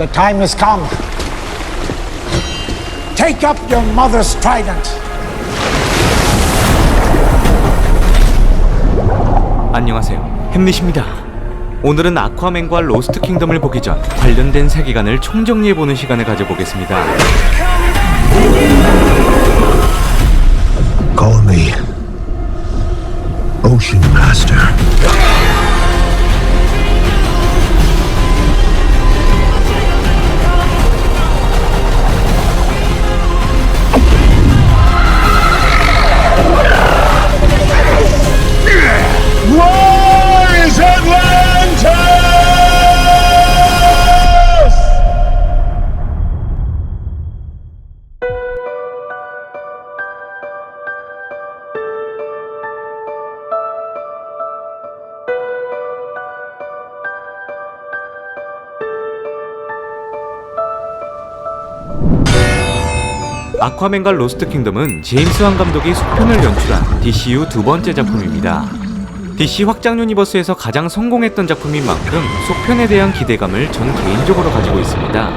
The time has come. Take up your mother's trident. 안녕하세요, 햄릿입니다. 오늘은 아쿠아맨과 로스트 킹덤을 보기 전 관련된 세계관을 총정리해보는 시간을 가져보겠습니다. Call me Ocean Master. War is Atlantis! 아쿠아맨과 로스트 킹덤은 제임스 완 감독이 속편을 연출한 DCU 두 번째 작품입니다. DC 확장 유니버스에서 가장 성공했던 작품인 만큼 속편에 대한 기대감을 전 개인적으로 가지고 있습니다.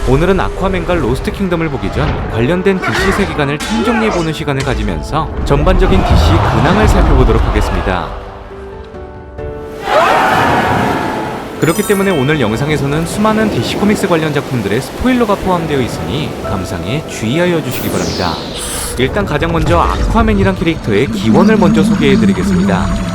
오늘은 아쿠아맨과 로스트 킹덤을 보기 전 관련된 DC 세계관을 총정리해보는 시간을 가지면서 전반적인 DC 근황을 살펴보도록 하겠습니다. 그렇기 때문에 오늘 영상에서는 수많은 DC 코믹스 관련 작품들의 스포일러가 포함되어 있으니 감상에 주의하여 주시기 바랍니다. 일단 가장 먼저 아쿠아맨이란 캐릭터의 기원을 먼저 소개해드리겠습니다.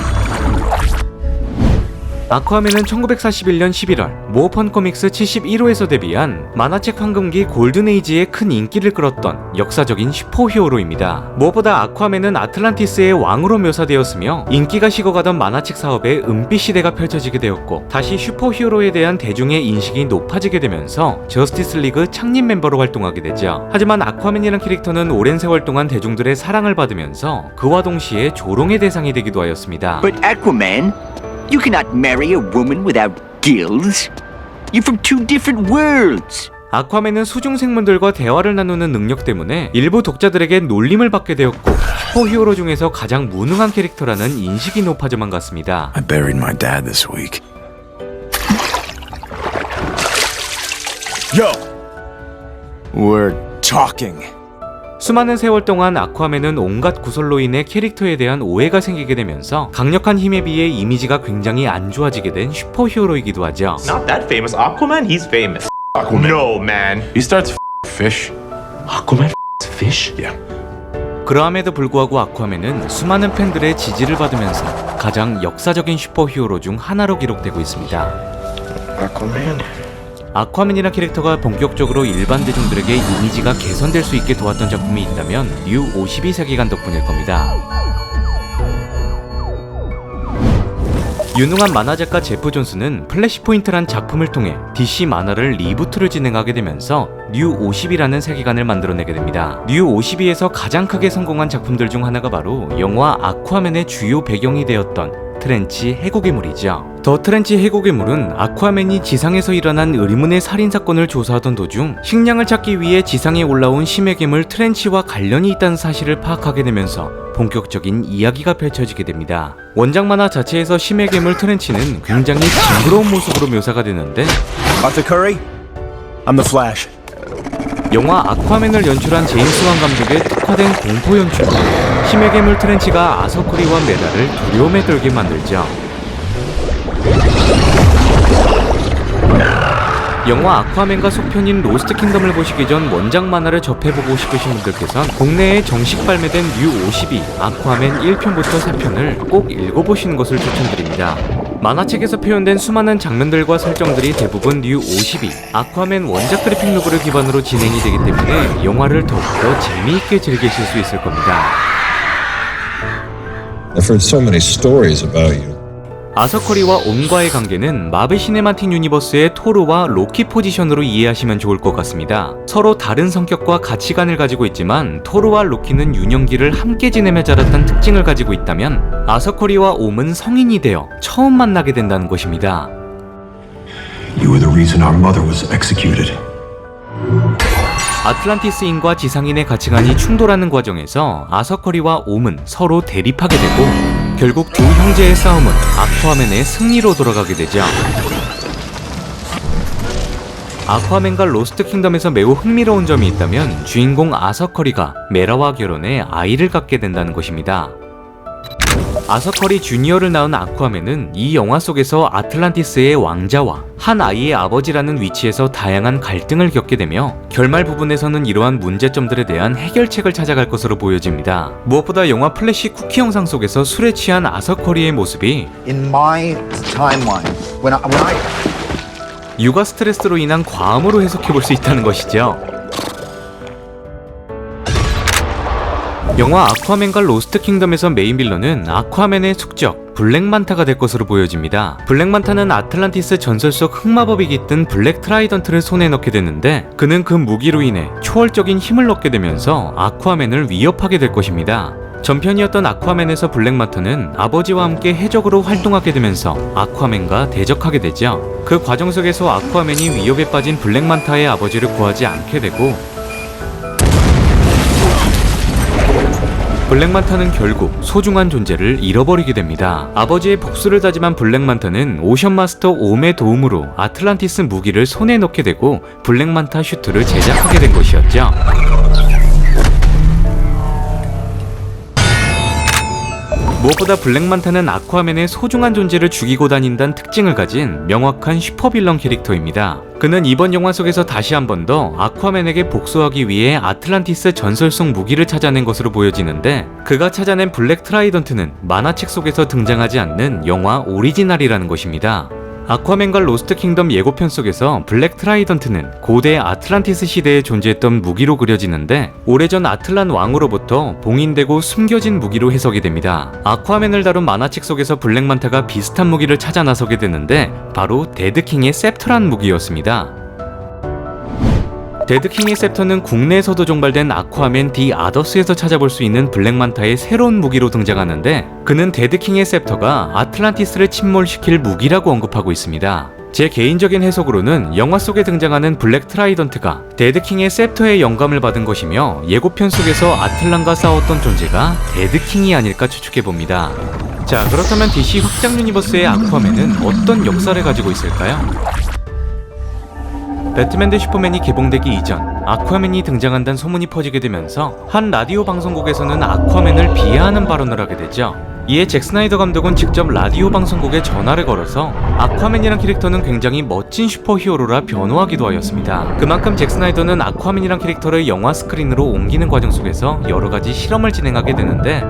아쿠아맨은 1941년 11월 모어펀 코믹스 71호에서 데뷔한 만화책 황금기 골든에이지의 큰 인기를 끌었던 역사적인 슈퍼히어로입니다. 무엇보다 아쿠아맨은 아틀란티스의 왕으로 묘사되었으며 인기가 식어가던 만화책 사업에 은빛 시대가 펼쳐지게 되었고 다시 슈퍼히어로에 대한 대중의 인식이 높아지게 되면서 저스티스 리그 창립 멤버로 활동하게 되죠. 하지만 아쿠아맨이란 캐릭터는 오랜 세월 동안 대중들의 사랑을 받으면서 그와 동시에 조롱의 대상이 되기도 하였습니다. But Aquaman, you cannot marry a woman without gills. You're from two different worlds. 아쿠아맨은 수중 생물들과 대화를 나누는 능력 때문에 일부 독자들에게 놀림을 받게 되었고 슈퍼히어로 중에서 가장 무능한 캐릭터라는 인식이 높아져만 갔습니다. I buried my dad this week. Yo! We're talking. 수많은 세월 동안 아쿠아맨은 온갖 구설로 인해 캐릭터에 대한 오해가 생기게 되면서 강력한 힘에 비해 이미지가 굉장히 안 좋아지게 된 슈퍼히어로이기도 하죠. Not that famous. Aquaman, he's famous. Aquaman. No, man. He starts fish. Aquaman fish? Yeah. 그러함에도 불구하고 아쿠아맨은 수많은 팬들의 지지를 받으면서 가장 역사적인 슈퍼히어로 중 하나로 기록되고 있습니다. Aquaman. 아쿠아맨이라는 캐릭터가 본격적으로 일반 대중들에게 이미지가 개선될 수 있게 도왔던 작품이 있다면 뉴 52 세계관 덕분일 겁니다. 유능한 만화작가 제프 존스는 플래시포인트란 작품을 통해 DC 만화를 리부트를 진행하게 되면서 뉴 50이라는 세계관을 만들어내게 됩니다. 뉴 52에서 가장 크게 성공한 작품들 중 하나가 바로 영화 아쿠아맨의 주요 배경이 되었던 트렌치 해고괴물이죠. 더 트렌치 해고괴물은 아쿠아맨이 지상에서 일어난 의문의 살인사건을 조사하던 도중 식량을 찾기 위해 지상에 올라온 심해괴물 트렌치와 관련이 있다는 사실을 파악하게 되면서 본격적인 이야기가 펼쳐지게 됩니다. 원작 만화 자체에서 심해괴물 트렌치는 굉장히 징그러운 모습으로 묘사가 되는데 Arthur Curry? I'm the Flash. 영화 아쿠아맨을 연출한 제임스 완 감독의 특화된 공포 연출 심해괴물 트렌치가 아서코리와 메다를 두려움에 떨게 만들죠. 영화 아쿠아맨과 속편인 로스트 킹덤을 보시기 전 원작 만화를 접해보고 싶으신 분들께선 국내에 정식 발매된 뉴 52 아쿠아맨 1편부터 4편을 꼭 읽어보시는 것을 추천드립니다. 만화책에서 표현된 수많은 장면들과 설정들이 대부분 뉴 52 아쿠아맨 원작 그래픽 노블을 기반으로 진행이 되기 때문에 영화를 더욱더 재미있게 즐기실 수 있을 겁니다. I've heard so many stories about you. 아서커리와 옴과의 관계는 마블 시네마틱 유니버스의 토르와 로키 포지션으로 이해하시면 좋을 것 같습니다. 서로 다른 성격과 가치관을 가지고 있지만 토르와 로키는 유년기를 함께 지내며 자랐던 특징을 가지고 있다면 아서커리와 옴은 성인이 되어 처음 만나게 된다는 것입니다. You were the reason our mother was executed. 아틀란티스인과 지상인의 가치관이 충돌하는 과정에서 아서커리와 옴은 서로 대립하게 되고 결국 두 형제의 싸움은 아쿠아맨의 승리로 돌아가게 되죠. 아쿠아맨과 로스트 킹덤에서 매우 흥미로운 점이 있다면 주인공 아서커리가 메라와 결혼해 아이를 갖게 된다는 것입니다. 아서커리 주니어를 낳은 아쿠아맨은 이 영화 속에서 아틀란티스의 왕자와 한 아이의 아버지라는 위치에서 다양한 갈등을 겪게 되며 결말 부분에서는 이러한 문제점들에 대한 해결책을 찾아갈 것으로 보여집니다. 무엇보다 영화 플래시 쿠키 영상 속에서 술에 취한 아서커리의 모습이 In my timeline, when I 육아 스트레스로 인한 과음으로 해석해볼 수 있다는 것이죠. 영화 아쿠아맨과 로스트 킹덤에서 메인 빌런은 아쿠아맨의 숙적 블랙만타가 될 것으로 보여집니다. 블랙만타는 아틀란티스 전설 속 흑마법이 깃든 블랙 트라이던트를 손에 넣게 되는데 그는 그 무기로 인해 초월적인 힘을 얻게 되면서 아쿠아맨을 위협하게 될 것입니다. 전편이었던 아쿠아맨에서 블랙만타는 아버지와 함께 해적으로 활동하게 되면서 아쿠아맨과 대적하게 되죠. 그 과정 속에서 아쿠아맨이 위협에 빠진 블랙만타의 아버지를 구하지 않게 되고 블랙만타는 결국 소중한 존재를 잃어버리게 됩니다. 아버지의 복수를 다짐한 블랙만타는 오션마스터 옴의 도움으로 아틀란티스 무기를 손에 넣게 되고 블랙만타 슈트를 제작하게 된 것이었죠. 무엇보다 블랙만타는 아쿠아맨의 소중한 존재를 죽이고 다닌다는 특징을 가진 명확한 슈퍼빌런 캐릭터입니다. 그는 이번 영화 속에서 다시 한 번 더 아쿠아맨에게 복수하기 위해 아틀란티스 전설 속 무기를 찾아낸 것으로 보여지는데 그가 찾아낸 블랙 트라이던트는 만화책 속에서 등장하지 않는 영화 오리지널이라는 것입니다. 아쿠아맨과 로스트 킹덤 예고편 속에서 블랙 트라이던트는 고대 아틀란티스 시대에 존재했던 무기로 그려지는데 오래전 아틀란 왕으로부터 봉인되고 숨겨진 무기로 해석이 됩니다. 아쿠아맨을 다룬 만화책 속에서 블랙만타가 비슷한 무기를 찾아 나서게 되는데 바로 데드킹의 셉터란 무기였습니다. 데드킹의 셉터는 국내에서도 종발된 아쿠아맨 디 아더스에서 찾아볼 수 있는 블랙만타의 새로운 무기로 등장하는데 그는 데드킹의 셉터가 아틀란티스를 침몰시킬 무기라고 언급하고 있습니다. 제 개인적인 해석으로는 영화 속에 등장하는 블랙 트라이던트가 데드킹의 셉터에 영감을 받은 것이며 예고편 속에서 아틀란과 싸웠던 존재가 데드킹이 아닐까 추측해봅니다. 자, 그렇다면 DC 확장 유니버스의 아쿠아맨은 어떤 역사를 가지고 있을까요? 배트맨 대 슈퍼맨이 개봉되기 이전 아쿠아맨이 등장한다는 소문이 퍼지게 되면서 한 라디오 방송국에서는 아쿠아맨을 비하하는 발언을 하게 되죠. 이에 잭 스나이더 감독은 직접 라디오 방송국에 전화를 걸어서 아쿠아맨이란 캐릭터는 굉장히 멋진 슈퍼히어로라 변호하기도 하였습니다. 그만큼 잭 스나이더는 아쿠아맨이란 캐릭터를 영화 스크린으로 옮기는 과정 속에서 여러가지 실험을 진행하게 되는데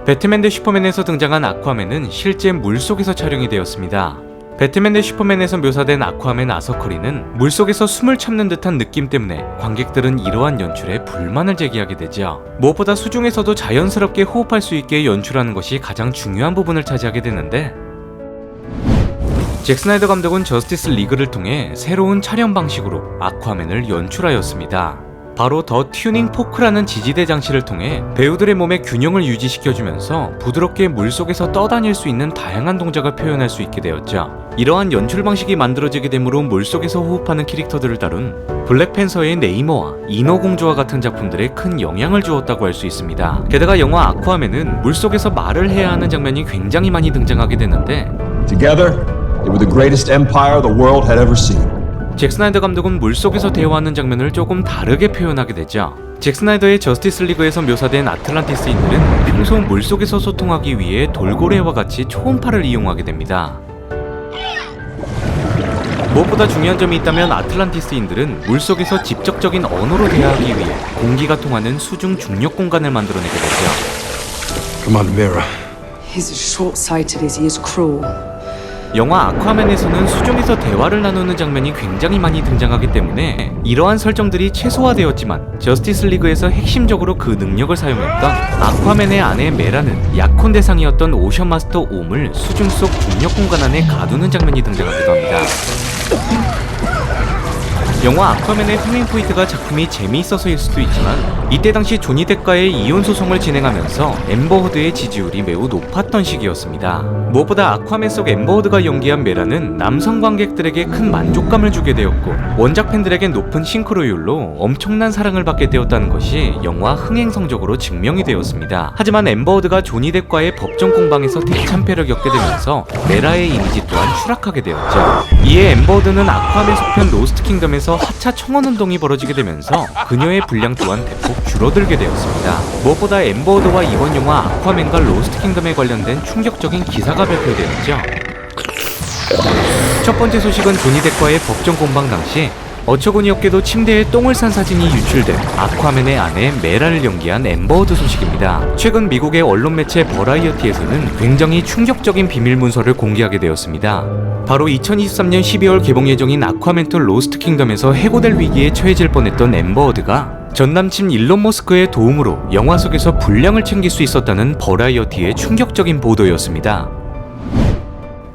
배트맨 대 슈퍼맨에서 등장한 아쿠아맨은 실제 물속에서 촬영이 되었습니다. 배트맨 대 슈퍼맨에서 묘사된 아쿠아맨 아서커리는 물속에서 숨을 참는 듯한 느낌 때문에 관객들은 이러한 연출에 불만을 제기하게 되죠. 무엇보다 수중에서도 자연스럽게 호흡할 수 있게 연출하는 것이 가장 중요한 부분을 차지하게 되는데 잭 스나이더 감독은 저스티스 리그를 통해 새로운 촬영 방식으로 아쿠아맨을 연출하였습니다. 바로 더 튜닝 포크라는 지지대 장치를 통해 배우들의 몸의 균형을 유지시켜주면서 부드럽게 물속에서 떠다닐 수 있는 다양한 동작을 표현할 수 있게 되었죠. 이러한 연출 방식이 만들어지게 되므로 물속에서 호흡하는 캐릭터들을 다룬 블랙팬서의 네이머와 인어공주와 같은 작품들에 큰 영향을 주었다고 할 수 있습니다. 게다가 영화 아쿠아맨은 물속에서 말을 해야 하는 장면이 굉장히 많이 등장하게 되는데 Together, they were the greatest empire the world had ever seen. 잭 스나이더 감독은 물속에서 대화하는 장면을 조금 다르게 표현하게 되죠. 잭 스나이더의 저스티스 리그에서 묘사된 아틀란티스인들은 평소 물속에서 소통하기 위해 돌고래와 같이 초음파를 이용하게 됩니다. 무엇보다 중요한 점이 있다면 아틀란티스인들은 물속에서 직접적인 언어로 대화하기 위해 공기가 통하는 수중 중력 공간을 만들어내게 되죠. Come on, Mira. He's as short-sighted as he is cruel. 영화 아쿠아맨에서는 수중에서 대화를 나누는 장면이 굉장히 많이 등장하기 때문에 이러한 설정들이 최소화되었지만 저스티스 리그에서 핵심적으로 그 능력을 사용했던 아쿠아맨의 아내 메라는 약혼 대상이었던 오션마스터 옴을 수중 속 중력 공간 안에 가두는 장면이 등장하기도 합니다. 영화 아쿠아맨의 흥행 포인트가 작품이 재미있어서일 수도 있지만 이때 당시 조니 뎁과의 이혼 소송을 진행하면서 앰버 허드의 지지율이 매우 높았던 시기였습니다. 무엇보다 아쿠아맨 속 앰버 허드가 연기한 메라는 남성 관객들에게 큰 만족감을 주게 되었고 원작 팬들에겐 높은 싱크로율로 엄청난 사랑을 받게 되었다는 것이 영화 흥행 성적으로 증명이 되었습니다. 하지만 앰버 허드가 조니 뎁과의 법정 공방에서 대참패를 겪게 되면서 메라의 이미지 또한 추락하게 되었죠. 이에 앰버 허드는 아쿠아맨 속편 로스트 킹덤에서 하차 청원 운동이 벌어지게 되면서 그녀의 분량 또한 대폭 줄어들게 되었습니다. 무엇보다 앰버 허드와 이번 영화 아쿠아맨과 로스트 킹덤에 관련된 충격적인 기사가 발표되었죠. 첫 번째 소식은 조니 뎁과의 법정 공방 당시 어처구니 없게도 침대에 똥을 싼 사진이 유출된 아쿠아맨의 아내 메라를 연기한 앰버 허드 소식입니다. 최근 미국의 언론 매체 버라이어티에서는 굉장히 충격적인 비밀 문서를 공개하게 되었습니다. 바로 2023년 12월 개봉 예정인 아쿠아맨 2 로스트 킹덤에서 해고될 위기에 처해질 뻔했던 앰버 허드가 전 남친 일론 머스크의 도움으로 영화 속에서 분량을 챙길 수 있었다는 버라이어티의 충격적인 보도였습니다.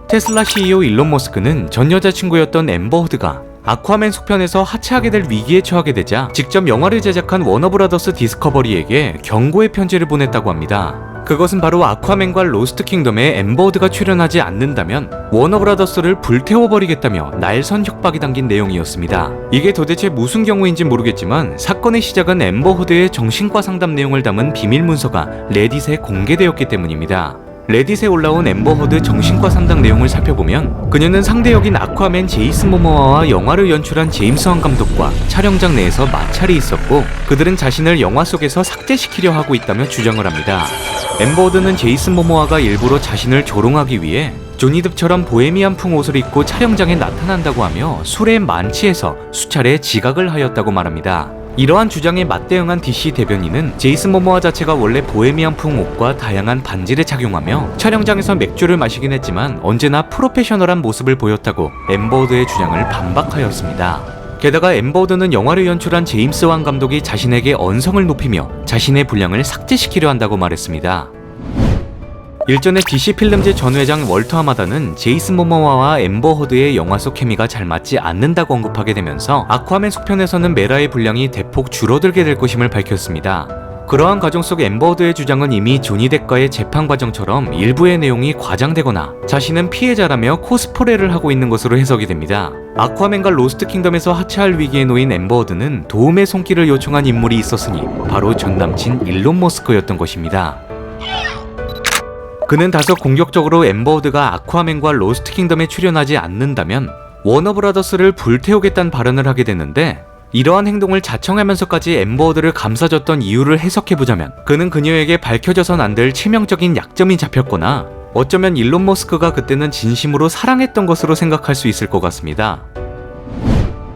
테슬라 CEO 일론 머스크는 전 여자친구였던 앰버 허드가 아쿠아맨 속편에서 하차하게 될 위기에 처하게 되자 직접 영화를 제작한 워너브라더스 디스커버리에게 경고의 편지를 보냈다고 합니다. 그것은 바로 아쿠아맨과 로스트 킹덤에 앰버 허드가 출연하지 않는다면 워너브라더스를 불태워버리겠다며 날선 협박이 담긴 내용이었습니다. 이게 도대체 무슨 경우인지 모르겠지만 사건의 시작은 앰버 허드의 정신과 상담 내용을 담은 비밀 문서가 레딧에 공개되었기 때문입니다. 레딧에 올라온 앰버 허드 정신과 상담 내용을 살펴보면 그녀는 상대 역인 아쿠아맨 제이슨 모모아와 영화를 연출한 제임스 완 감독과 촬영장 내에서 마찰이 있었고 그들은 자신을 영화 속에서 삭제시키려 하고 있다며 주장을 합니다. 앰버 허드는 제이슨 모모아가 일부러 자신을 조롱하기 위해 조니 뎁처럼 보헤미안풍 옷을 입고 촬영장에 나타난다고 하며 술에 만취해서 수차례 지각을 하였다고 말합니다. 이러한 주장에 맞대응한 DC 대변인은 제이슨 모모아 자체가 원래 보헤미안풍 옷과 다양한 반지를 착용하며 촬영장에서 맥주를 마시긴 했지만 언제나 프로페셔널한 모습을 보였다고 앰버 허드의 주장을 반박하였습니다. 게다가 앰버 허드는 영화를 연출한 제임스 완 감독이 자신에게 언성을 높이며 자신의 분량을 삭제시키려 한다고 말했습니다. 일전에 DC 필름즈 전 회장 월터 하마다는 제이슨 모모아와 앰버 허드의 영화 속 케미가 잘 맞지 않는다고 언급하게 되면서 아쿠아맨 속편에서는 메라의 분량이 대폭 줄어들게 될 것임을 밝혔습니다. 그러한 과정 속 앰버 허드의 주장은 이미 조니 뎁과의 재판 과정처럼 일부의 내용이 과장되거나 자신은 피해자라며 코스프레를 하고 있는 것으로 해석이 됩니다. 아쿠아맨과 로스트 킹덤에서 하차할 위기에 놓인 앰버 허드는 도움의 손길을 요청한 인물이 있었으니 바로 전 남친 일론 머스크였던 것입니다. 그는 다소 공격적으로 앰버 허드가 아쿠아맨과 로스트 킹덤에 출연하지 않는다면 워너브라더스를 불태우겠다는 발언을 하게 됐는데 이러한 행동을 자청하면서까지 앰버 허드를 감싸줬던 이유를 해석해보자면 그는 그녀에게 밝혀져선 안 될 치명적인 약점이 잡혔거나 어쩌면 일론 머스크가 그때는 진심으로 사랑했던 것으로 생각할 수 있을 것 같습니다.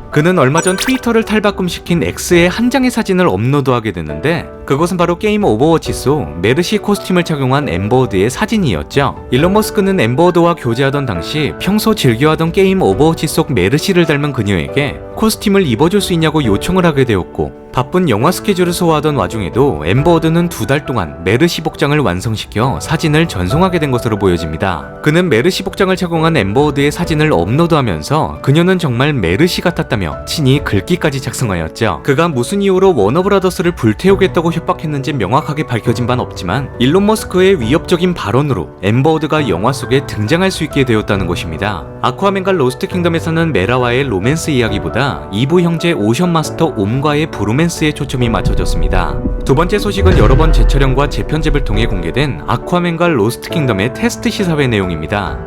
그는 얼마 전 트위터를 탈바꿈시킨 X의 한 장의 사진을 업로드하게 됐는데 그것은 바로 게임 오버워치 속 메르시 코스튬을 착용한 앰버 허드의 사진이었죠. 일론 머스크는 앰버 허드와 교제하던 당시 평소 즐겨하던 게임 오버워치 속 메르시를 닮은 그녀에게 코스튬을 입어줄 수 있냐고 요청을 하게 되었고 바쁜 영화 스케줄을 소화하던 와중에도 앰버 허드는 2달 동안 메르시 복장을 완성시켜 사진을 전송하게 된 것으로 보여집니다. 그는 메르시 복장을 착용한 앰버 허드의 사진을 업로드하면서 그녀는 정말 메르시 같았다며 친히 글귀까지 작성하였죠. 그가 무슨 이유로 워너브라더스를 불태우겠다고 협박했는지 명확하게 밝혀진 바는 없지만 일론 머스크의 위협적인 발언으로 앰버 허드가 영화 속에 등장할 수 있게 되었다는 것입니다. 아쿠아맨과 로스트 킹덤에서는 메라와의 로맨스 이야기보다 2부 형제 오션 마스터 옴과의 브로맨스에 초점이 맞춰졌습니다. 두 번째 소식은 여러 번 재촬영과 재편집을 통해 공개된 아쿠아맨과 로스트 킹덤의 테스트 시사회 내용입니다.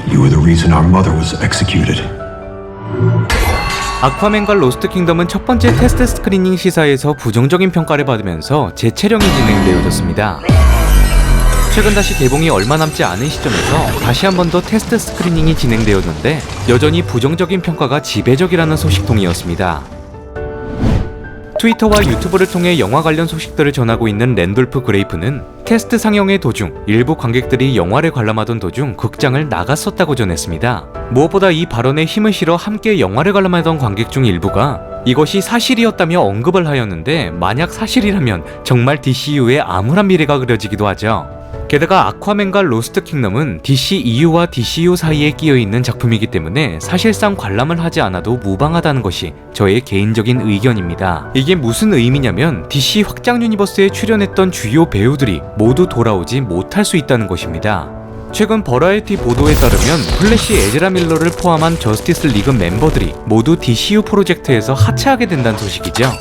You were the reason our mother was executed. 아쿠아맨과 로스트 킹덤은 첫 번째 테스트 스크리닝 시사에서 부정적인 평가를 받으면서 재촬영이 진행되어졌습니다. 최근 다시 개봉이 얼마 남지 않은 시점에서 다시 한 번 더 테스트 스크리닝이 진행되었는데 여전히 부정적인 평가가 지배적이라는 소식통이었습니다. 트위터와 유튜브를 통해 영화 관련 소식들을 전하고 있는 랜돌프 그레이프는 테스트 상영의 도중 일부 관객들이 영화를 관람하던 도중 극장을 나갔었다고 전했습니다. 무엇보다 이 발언에 힘을 실어 함께 영화를 관람하던 관객 중 일부가 이것이 사실이었다며 언급을 하였는데 만약 사실이라면 정말 DCU의 암울한 미래가 그려지기도 하죠. 게다가 아쿠아맨과 로스트 킹덤은 DCEU와 DCU 사이에 끼어있는 작품이기 때문에 사실상 관람을 하지 않아도 무방하다는 것이 저의 개인적인 의견입니다. 이게 무슨 의미냐면 DC 확장 유니버스에 출연했던 주요 배우들이 모두 돌아오지 못할 수 있다는 것입니다. 최근 버라이어티 보도에 따르면 플래시 에즈라 밀러를 포함한 저스티스 리그 멤버들이 모두 DCU 프로젝트에서 하차하게 된다는 소식이죠.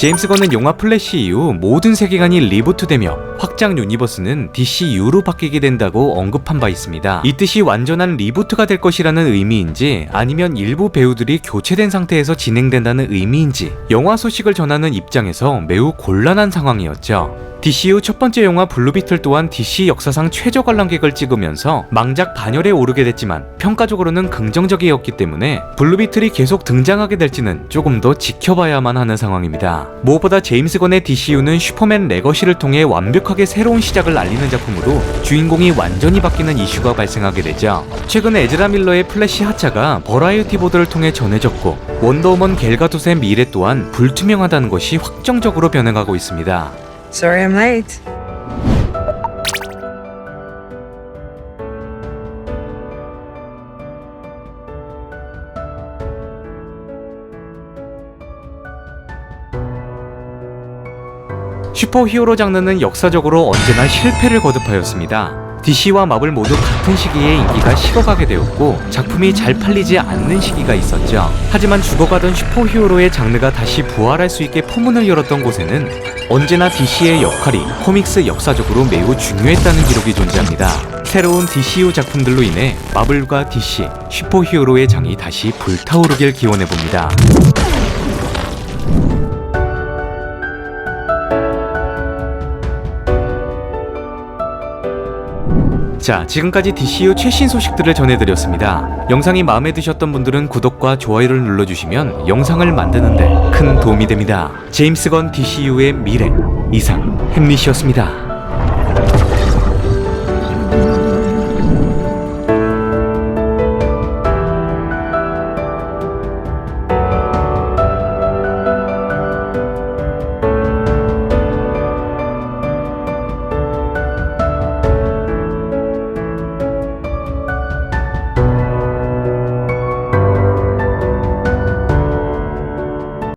제임스 건은 영화 플래시 이후 모든 세계관이 리부트되며 확장 유니버스는 DCU로 바뀌게 된다고 언급한 바 있습니다. 이 뜻이 완전한 리부트가 될 것이라는 의미인지 아니면 일부 배우들이 교체된 상태에서 진행된다는 의미인지 영화 소식을 전하는 입장에서 매우 곤란한 상황이었죠. DCU 첫 번째 영화 블루비틀 또한 DC 역사상 최저 관람객을 찍으면서 망작 반열에 오르게 됐지만 평가적으로는 긍정적이었기 때문에 블루비틀이 계속 등장하게 될지는 조금 더 지켜봐야만 하는 상황입니다. 무엇보다 제임스 건의 DCU는 슈퍼맨 레거시를 통해 완벽하게 새로운 시작을 알리는 작품으로 주인공이 완전히 바뀌는 이슈가 발생하게 되죠. 최근 에즈라 밀러의 플래시 하차가 버라이어티 보도를 통해 전해졌고 원더우먼 갤 가돛의 미래 또한 불투명하다는 것이 확정적으로 변해가고 있습니다. Sorry I'm late. 슈퍼히어로 장르는 역사적으로 언제나 실패를 거듭하였습니다. DC와 마블 모두 같은 시기에 인기가 식어가게 되었고 작품이 잘 팔리지 않는 시기가 있었죠. 하지만 죽어가던 슈퍼히어로의 장르가 다시 부활할 수 있게 포문을 열었던 곳에는 언제나 DC의 역할이 코믹스 역사적으로 매우 중요했다는 기록이 존재합니다. 새로운 DCU 작품들로 인해 마블과 DC, 슈퍼히어로의 장이 다시 불타오르길 기원해봅니다. 자, 지금까지 DCU 최신 소식들을 전해드렸습니다. 영상이 마음에 드셨던 분들은 구독과 좋아요를 눌러주시면 영상을 만드는데 큰 도움이 됩니다. 제임스 건 DCU의 미래, 이상 햄릿이었습니다.